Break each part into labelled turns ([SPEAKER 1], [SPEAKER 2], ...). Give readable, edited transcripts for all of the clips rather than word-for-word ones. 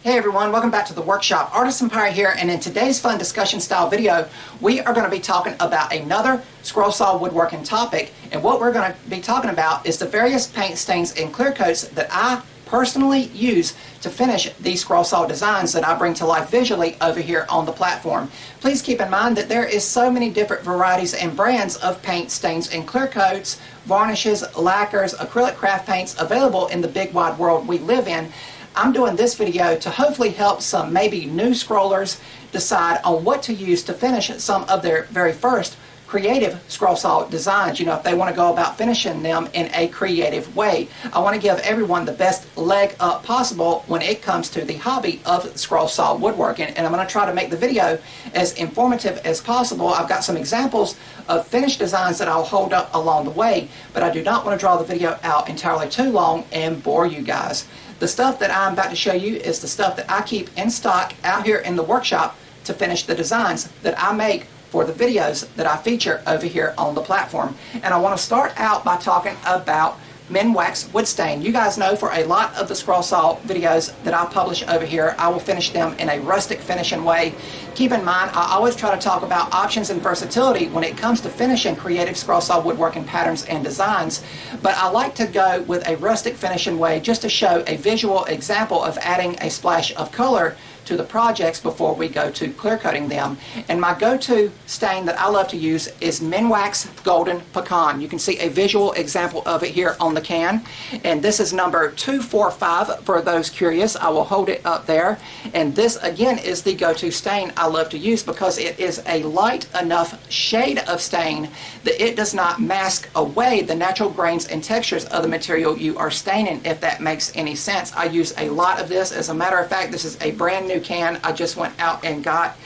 [SPEAKER 1] Hey everyone, welcome back to the workshop. Artisan Pirate here, and in today's fun discussion style video, we are going to be talking about another scroll saw woodworking topic. And what we're going to be talking about is the various paint stains and clear coats that I personally use to finish these scroll saw designs that I bring to life visually over here on the platform. Please keep in mind that there is so many different varieties and brands of paint stains and clear coats, varnishes, lacquers, acrylic craft paints available in the big wide world we live in. I'm doing this video to hopefully help some maybe new scrollers decide on what to use to finish some of their very first creative scroll saw designs. You know, if they want to go about finishing them in a creative way. I want to give everyone the best leg up possible when it comes to the hobby of scroll saw woodworking, and I'm going to try to make the video as informative as possible. I've got some examples of finished designs that I'll hold up along the way, but I do not want to draw the video out entirely too long and bore you guys. The stuff that I'm about to show you is the stuff that I keep in stock out here in the workshop to finish the designs that I make for the videos that I feature over here on the platform. And I want to start out by talking about Minwax wood stain. You guys know for a lot of the scroll saw videos that I publish over here, I will finish them in a rustic finishing way. Keep in mind, I always try to talk about options and versatility when it comes to finishing creative scroll saw woodworking patterns and designs, but I like to go with a rustic finishing way just to show a visual example of adding a splash of color to the projects before we go to clear coating them. And my go-to stain that I love to use is Minwax Golden Pecan. You can see a visual example of it here on the can, and this is number 245 for those curious. I will hold it up there, and this again is the go-to stain I love to use because it is a light enough shade of stain that it does not mask away the natural grains and textures of the material you are staining, if that makes any sense. I use a lot of this. As a matter of fact, this is a brand new can I just went out and got,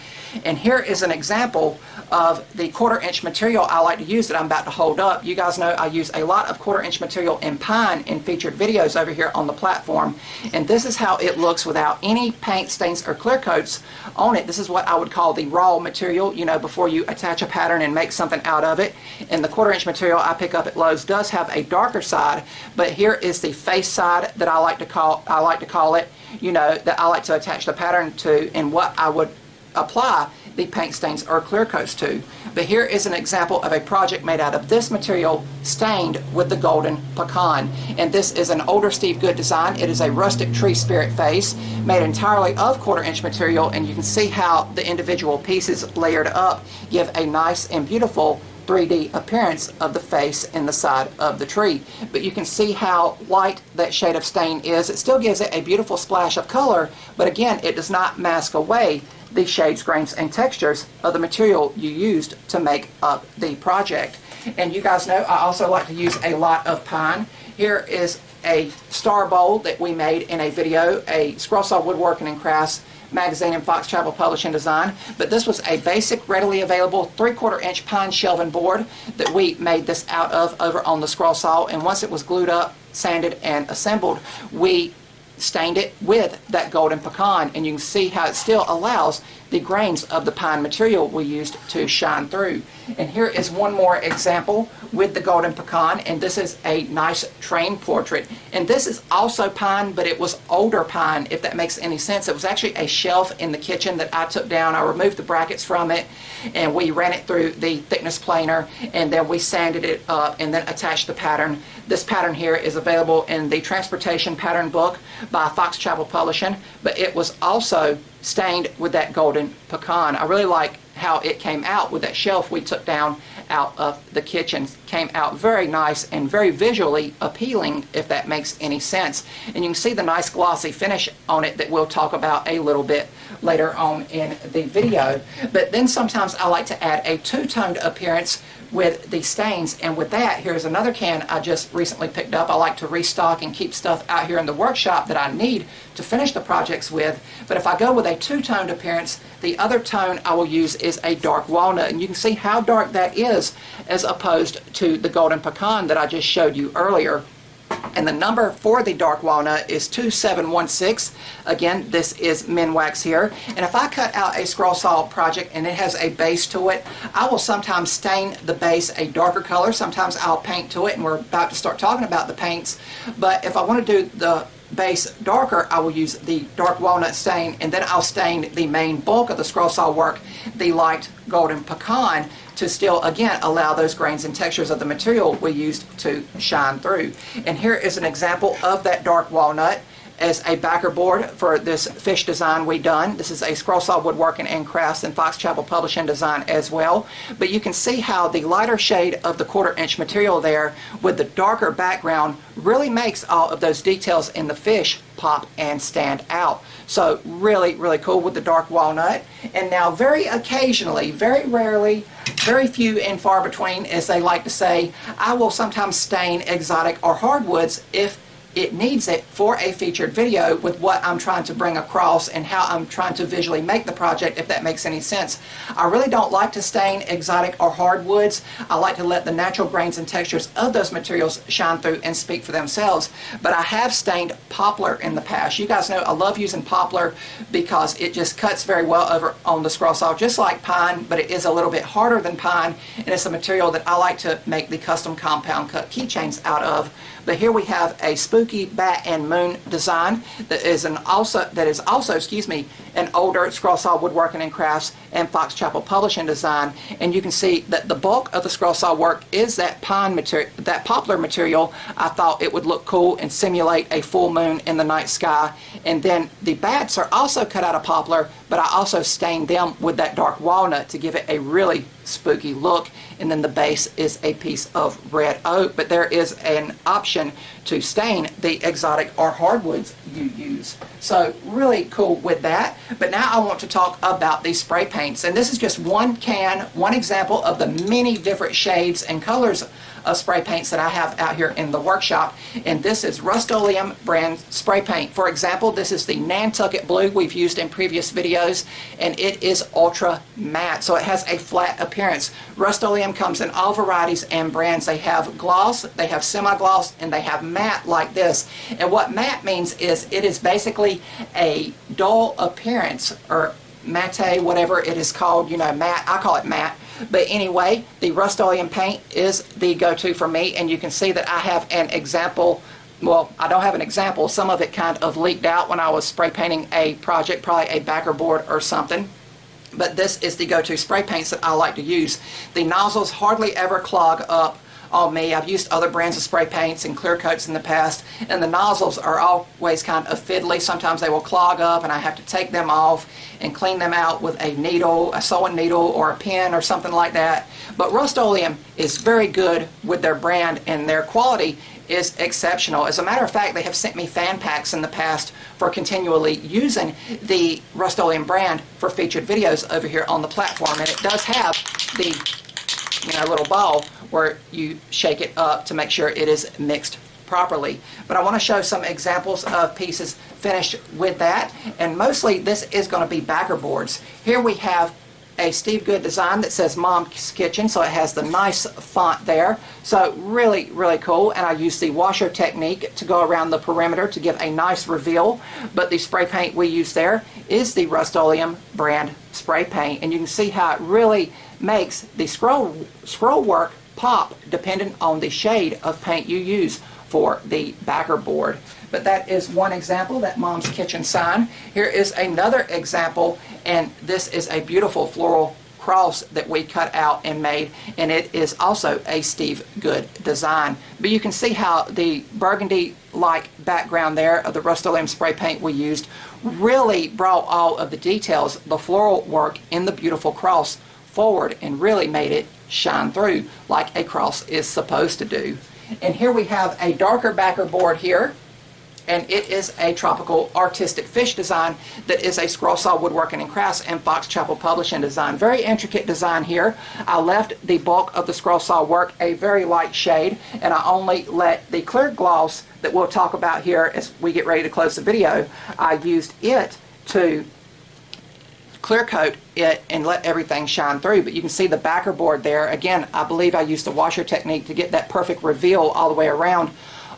[SPEAKER 1] and here is an example of the 1/4 inch material I like to use that I'm about to hold up. You guys know I use a lot of 1/4 inch material in pine in featured videos over here on the platform, and this is how it looks without any paint stains or clear coats on it. This is what I would call the raw material, you know, before you attach a pattern and make something out of it. And the 1/4 inch material I pick up at Lowe's does have a darker side, but here is the face side that I like to call it, you know, that I like to attach the pattern to and what I would apply the paint stains or clear coats to. But here is an example of a project made out of this material stained with the Golden Pecan. And this is an older Steve Good design. It is a rustic tree spirit face made entirely of 1/4 inch material, and you can see how the individual pieces layered up give a nice and beautiful 3D appearance of the face and the side of the tree. But you can see how light that shade of stain is. It still gives it a beautiful splash of color, but again, it does not mask away the shades, grains, and textures of the material you used to make up the project. And you guys know I also like to use a lot of pine. Here is a star bowl that we made in a video, a Scroll Saw Woodworking and Crafts magazine and Fox Travel Publishing design, but this was a basic, readily available 3/4 inch pine shelving board that we made this out of over on the scroll saw, and once it was glued up, sanded, and assembled, we stained it with that Golden Pecan, and you can see how it still allows the grains of the pine material we used to shine through. And here is one more example with the Golden Pecan, and this is a nice train portrait. And this is also pine, but it was older pine, if that makes any sense. It was actually a shelf in the kitchen that I took down. I removed the brackets from it, and we ran it through the thickness planer, and then we sanded it up and then attached the pattern. This pattern here is available in the Transportation Pattern book by Fox Travel Publishing, but it was also stained with that Golden Pecan. I really like how it came out with that shelf we took down out of the kitchen. Came out very nice and very visually appealing, if that makes any sense. And you can see the nice glossy finish on it that we'll talk about a little bit later on in the video. But then sometimes I like to add a two-toned appearance with the stains, and with that, here's another can I just recently picked up. I like to restock and keep stuff out here in the workshop that I need to finish the projects with, but if I go with a two-toned appearance, the other tone I will use is a dark walnut, and you can see how dark that is as opposed to the Golden Pecan that I just showed you earlier. And the number for the dark walnut is 2716. Again, this is Minwax here. And if I cut out a scroll saw project and it has a base to it, I will sometimes stain the base a darker color. Sometimes I'll paint to it, and we're about to start talking about the paints. But if I want to do the base darker, I will use the dark walnut stain, and then I'll stain the main bulk of the scroll saw work, the light golden pecan, to still again allow those grains and textures of the material we used to shine through. And here is an example of that dark walnut as a backer board for this fish design we done. This is a Scroll Saw Woodworking and Crafts and Fox Chapel Publishing design as well. But you can see how the lighter shade of the 1/4 inch material there with the darker background really makes all of those details in the fish pop and stand out. So really, really cool with the dark walnut. And now very occasionally, very rarely, very few and far between, as they like to say, I will sometimes stain exotic or hardwoods if it needs it for a featured video with what I'm trying to bring across and how I'm trying to visually make the project, if that makes any sense. I really don't like to stain exotic or hardwoods. I like to let the natural grains and textures of those materials shine through and speak for themselves. But I have stained poplar in the past. You guys know I love using poplar because it just cuts very well over on the scroll saw, just like pine, but it is a little bit harder than pine, and it's a material that I like to make the custom compound cut keychains out of. But here we have a spooky bat and moon design that is also, excuse me, an older Scroll Saw Woodworking and Crafts and Fox Chapel Publishing design. And you can see that the bulk of the scroll saw work is that pine material, that poplar material. I thought it would look cool and simulate a full moon in the night sky. And then the bats are also cut out of poplar, but I also stained them with that dark walnut to give it a really spooky look. And then the base is a piece of red oak, but there is an option to stain the exotic or hardwoods you use. So really cool with that. But now I want to talk about these spray paints, and this is just one example of the many different shades and colors of spray paints that I have out here in the workshop. And this is Rust-Oleum brand spray paint. For example, this is the Nantucket Blue we've used in previous videos, and it is ultra matte, so it has a flat appearance. Rust-Oleum comes in all varieties and brands. They have gloss, they have semi-gloss, and they have matte like this. And what matte means is it is basically a dull appearance, or matte, whatever it is called, you know, matte. I call it matte. But anyway, the Rust-Oleum paint is the go-to for me, and you can see that I have an example. Well, I don't have an example. Some of it kind of leaked out when I was spray painting a project, probably a backer board or something. But this is the go-to spray paints that I like to use. The nozzles hardly ever clog up on me. I've used other brands of spray paints and clear coats in the past, and the nozzles are always kind of fiddly. Sometimes they will clog up and I have to take them off and clean them out with a needle, a sewing needle or a pen or something like that. But Rust-Oleum is very good with their brand, and their quality is exceptional. As a matter of fact, they have sent me fan packs in the past for continually using the Rust-Oleum brand for featured videos over here on the platform. And it does have the little ball where you shake it up to make sure it is mixed properly. But I want to show some examples of pieces finished with that, and mostly this is going to be backer boards. Here we have a Steve Good design that says Mom's Kitchen, so it has the nice font there. So really, really cool. And I use the washer technique to go around the perimeter to give a nice reveal. But the spray paint we use there is the Rust-Oleum brand spray paint, and you can see how it really makes the scroll work pop depending on the shade of paint you use for the backer board. But that is one example, that Mom's Kitchen sign. Here is another example, and this is a beautiful floral cross that we cut out and made, and it is also a Steve Good design. But you can see how the burgundy-like background there of the Rust-Oleum spray paint we used really brought all of the details, the floral work in the beautiful cross forward, and really made it shine through like a cross is supposed to do. And here we have a darker backer board here, and it is a tropical artistic fish design that is a Scroll Saw Woodworking and Crafts and Fox Chapel Publishing design. Very intricate design here. I left the bulk of the scroll saw work a very light shade, and I only let the clear gloss that we'll talk about here as we get ready to close the video, I used it to clear coat it and let everything shine through. But you can see the backer board there. Again, I believe I used the washer technique to get that perfect reveal all the way around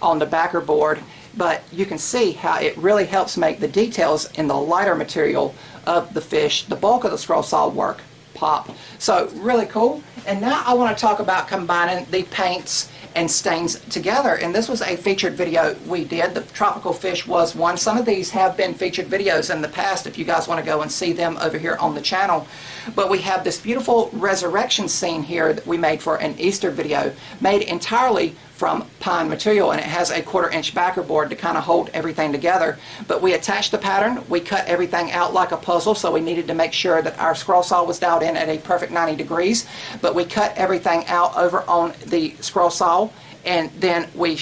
[SPEAKER 1] on the backer board. But you can see how it really helps make the details in the lighter material of the fish, the bulk of the scroll saw work, pop. So really cool. And now I want to talk about combining the paints and stains together. And this was a featured video we did. The tropical fish was one. Some of these have been featured videos in the past if you guys want to go and see them over here on the channel. But we have this beautiful resurrection scene here that we made for an Easter video, made entirely from pine material, and it has a 1/4-inch backer board to kind of hold everything together. But we attached the pattern, we cut everything out like a puzzle, so we needed to make sure that our scroll saw was dialed in at a perfect 90 degrees. But we cut everything out over on the scroll saw, and then we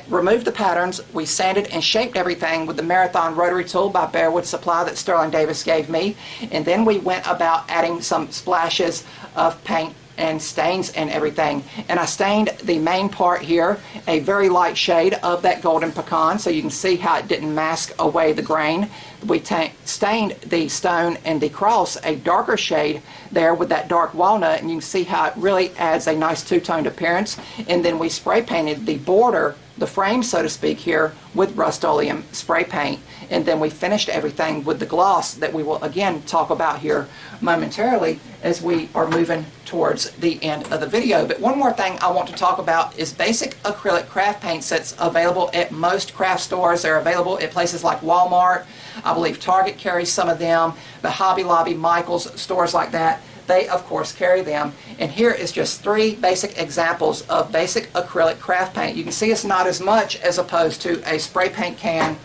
[SPEAKER 1] removed the patterns, we sanded and shaped everything with the Marathon rotary tool by Bearwood Supply that Sterling Davis gave me. And then we went about adding some splashes of paint and stains and everything. And I stained the main part here a very light shade of that golden pecan, so you can see how it didn't mask away the grain. We stained the stone and the cross a darker shade there with that dark walnut, and you can see how it really adds a nice two-toned appearance. And then we spray painted the border, the frame so to speak here, with Rust-Oleum spray paint. And then we finished everything with the gloss that we will again talk about here momentarily as we are moving towards the end of the video. But one more thing I want to talk about is basic acrylic craft paints that's available at most craft stores. They're available at places like Walmart. I believe Target carries some of them, but Hobby Lobby, Michael's, stores like that, they of course carry them. And here is just 3 basic examples of basic acrylic craft paint. You can see it's not as much as opposed to a spray paint can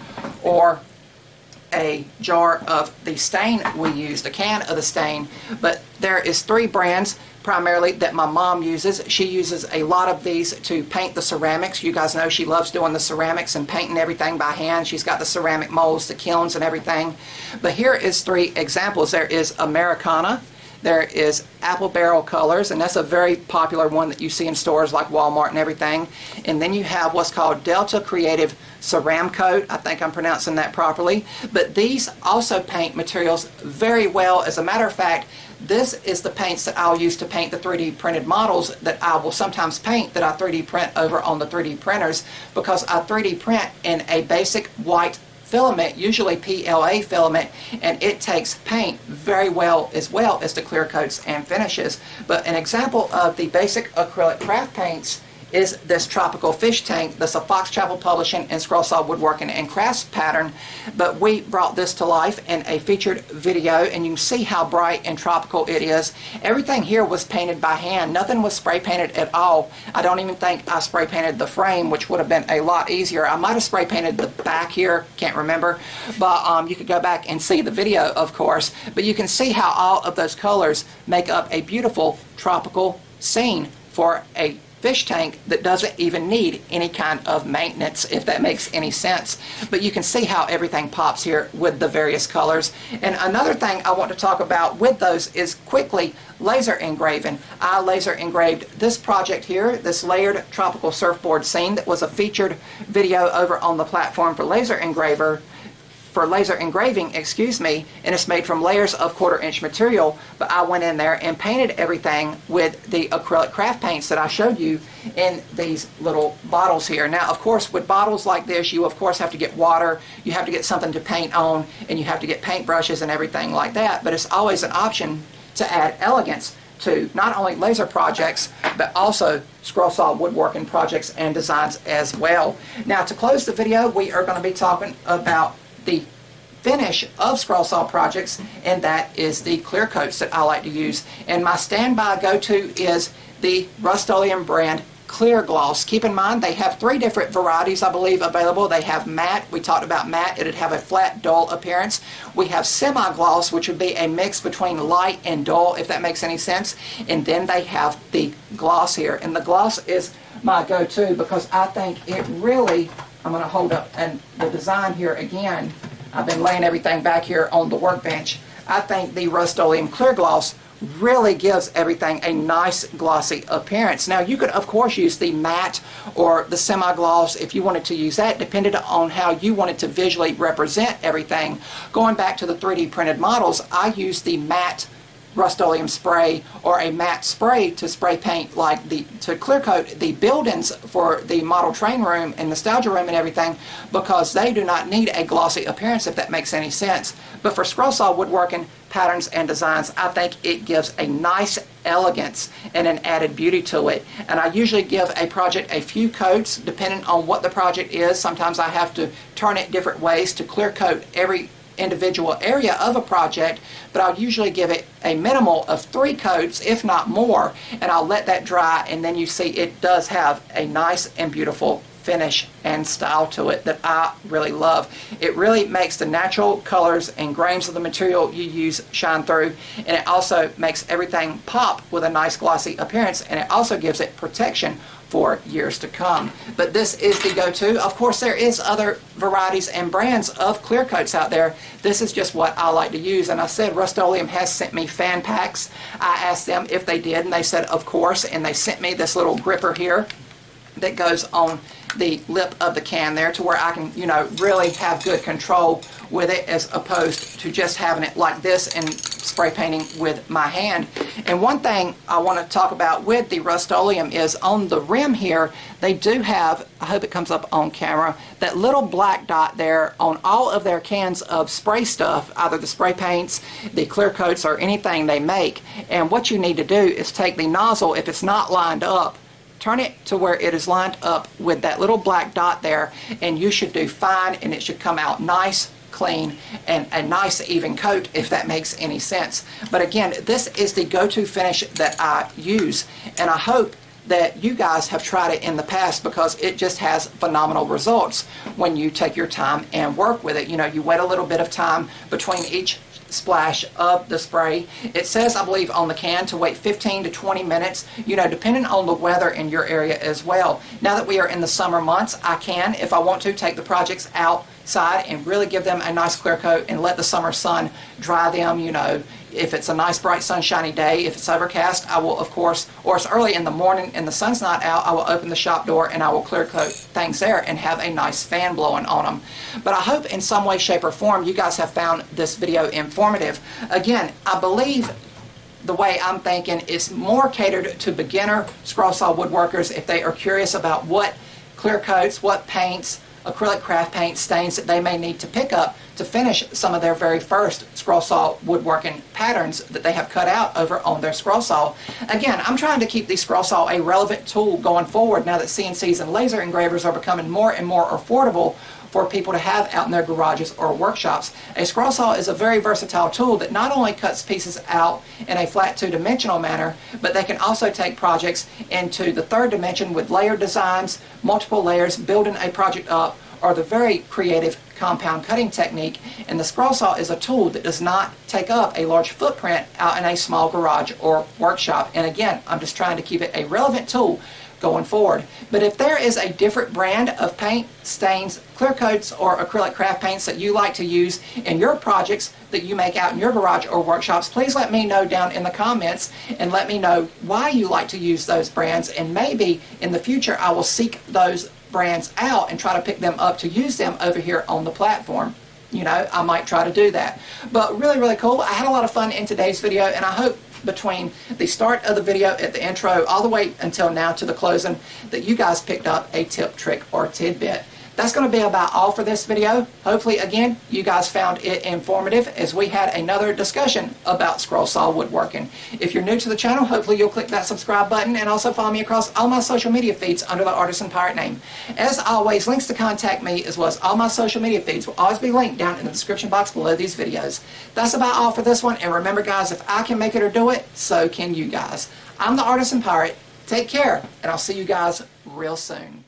[SPEAKER 1] or a jar of the stain we used, a can of the stain. But there is 3 brands primarily that my mom uses. She uses a lot of these to paint the ceramics. You guys know she loves doing the ceramics and painting everything by hand. She's got the ceramic molds, the kilns and everything. But here is 3 examples. There is Americana, there is Apple Barrel Colors, and that's a very popular one that you see in stores like Walmart and everything. And then you have what's called Delta Creative Ceramcoat. I think I'm pronouncing that properly. But these also paint materials very well. As a matter of fact, this is the paints that I'll use to paint the 3D printed models that I will sometimes paint, that I 3D print over on the 3D printers, because I 3D print in a basic white filament, usually PLA filament, and it takes paint very well as the clear coats and finishes. But an example of the basic acrylic craft paints is this tropical fish tank. That's a Fox Chapel Publishing and Scroll Saw Woodworking and Crafts pattern. But we brought this to life in a featured video, and you can see how bright and tropical it is. Everything here was painted by hand. Nothing was spray painted at all. I don't even think I spray painted the frame, which would have been a lot easier. I might have spray painted the back here, can't remember. But you could go back and see the video, of course. But you can see how all of those colors make up a beautiful tropical scene for a fish tank that doesn't even need any kind of maintenance, if that makes any sense. But you can see how everything pops here with the various colors. And another thing I want to talk about with those is quickly laser engraving. I laser engraved this project here, this layered tropical surfboard scene that was a featured video over on the platform for laser engraving, excuse me, and it's made from layers of 1/4-inch material. But I went in there and painted everything with the acrylic craft paints that I showed you in these little bottles here. Now, of course, with bottles like this, you of course have to get water, you have to get something to paint on, and you have to get paint brushes and everything like that. But it's always an option to add elegance to not only laser projects, but also scroll saw woodworking projects and designs as well. Now, to close the video, we are going to be talking about the finish of scroll saw projects, and that is the clear coats that I like to use. And my standby go-to is the Rust-Oleum brand clear gloss. Keep in mind they have 3 different varieties, I believe, available. They have matte. We talked about matte. It'd have a flat, dull appearance. We have semi-gloss, which would be a mix between light and dull, if that makes any sense. And then they have the gloss here. And the gloss is my go-to because I think it really, I'm going to hold up and the design here again. I've been laying everything back here on the workbench. I think the Rust-Oleum clear gloss really gives everything a nice glossy appearance. Now, you could of course use the matte or the semi-gloss if you wanted to use that, depending on how you wanted to visually represent everything. Going back to the 3D printed models, I use the matte Rust-Oleum spray or a matte spray to spray paint, like to clear coat the buildings for the model train room and nostalgia room and everything, because they do not need a glossy appearance, if that makes any sense. But for scroll saw woodworking, patterns and designs, I think it gives a nice elegance and an added beauty to it. And I usually give a project a few coats depending on what the project is. Sometimes I have to turn it different ways to clear coat every individual area of a project, but I'll usually give it a minimal of 3 coats, if not more, and I'll let that dry, and then you see it does have a nice and beautiful finish and style to it that I really love. It really makes the natural colors and grains of the material you use shine through, and it also makes everything pop with a nice glossy appearance, and it also gives it protection for years to come. But this is the go-to. Of course, there is other varieties and brands of clear coats out there. This is just what I like to use. And I said Rust-Oleum has sent me fan packs. I asked them if they did, and they said of course, and they sent me this little gripper here that goes on the lip of the can there, to where I can, you know, really have good control with it, as opposed to just having it like this and spray painting with my hand. And one thing I want to talk about with the Rust-Oleum is on the rim here, they do have, I hope it comes up on camera, that little black dot there on all of their cans of spray stuff, either the spray paints, the clear coats, or anything they make. And what you need to do is take the nozzle, if it's not lined up, turn it to where it is lined up with that little black dot there, and you should do fine, and it should come out nice, clean, and a nice even coat, if that makes any sense. But again, this is the go-to finish that I use, and I hope that you guys have tried it in the past, because it just has phenomenal results when you take your time and work with it. You know, you wait a little bit of time between each splash of the spray. It says, I believe, on the can to wait 15 to 20 minutes, you know, depending on the weather in your area as well. Now that we are in the summer months, I can, if I want to, take the projects outside and really give them a nice clear coat and let the summer sun dry them. You know, if it's a nice bright sunshiny day, if it's overcast, I will, of course, or it's early in the morning and the sun's not out, I will open the shop door and I will clear coat things there and have a nice fan blowing on them. But I hope in some way, shape, or form you guys have found this video informative. Again, I believe the way I'm thinking is more catered to beginner scroll saw woodworkers if they are curious about what clear coats, what paints, acrylic craft paint stains that they may need to pick up to finish some of their very first scroll saw woodworking patterns that they have cut out over on their scroll saw. Again, I'm trying to keep the scroll saw a relevant tool going forward now that CNCs and laser engravers are becoming more and more affordable for people to have out in their garages or workshops. A scroll saw is a very versatile tool that not only cuts pieces out in a flat two-dimensional manner, but they can also take projects into the third dimension with layered designs, multiple layers, building a project up, or the very creative compound cutting technique. And the scroll saw is a tool that does not take up a large footprint out in a small garage or workshop. And again, I'm just trying to keep it a relevant tool going forward. But if there is a different brand of paint, stains, clear coats, or acrylic craft paints that you like to use in your projects that you make out in your garage or workshops, please let me know down in the comments, and let me know why you like to use those brands, and maybe in the future I will seek those brands out and try to pick them up to use them over here on the platform. You know, I might try to do that. But really, really cool. I had a lot of fun in today's video, and I hope between the start of the video at the intro all the way until now to the closing that you guys picked up a tip, trick, or tidbit. That's going to be about all for this video. Hopefully, again, you guys found it informative as we had another discussion about scroll saw woodworking. If you're new to the channel, hopefully you'll click that subscribe button and also follow me across all my social media feeds under the Artisan Pirate name. As always, links to contact me as well as all my social media feeds will always be linked down in the description box below these videos. That's about all for this one, and remember guys, if I can make it or do it, so can you guys. I'm the Artisan Pirate. Take care, and I'll see you guys real soon.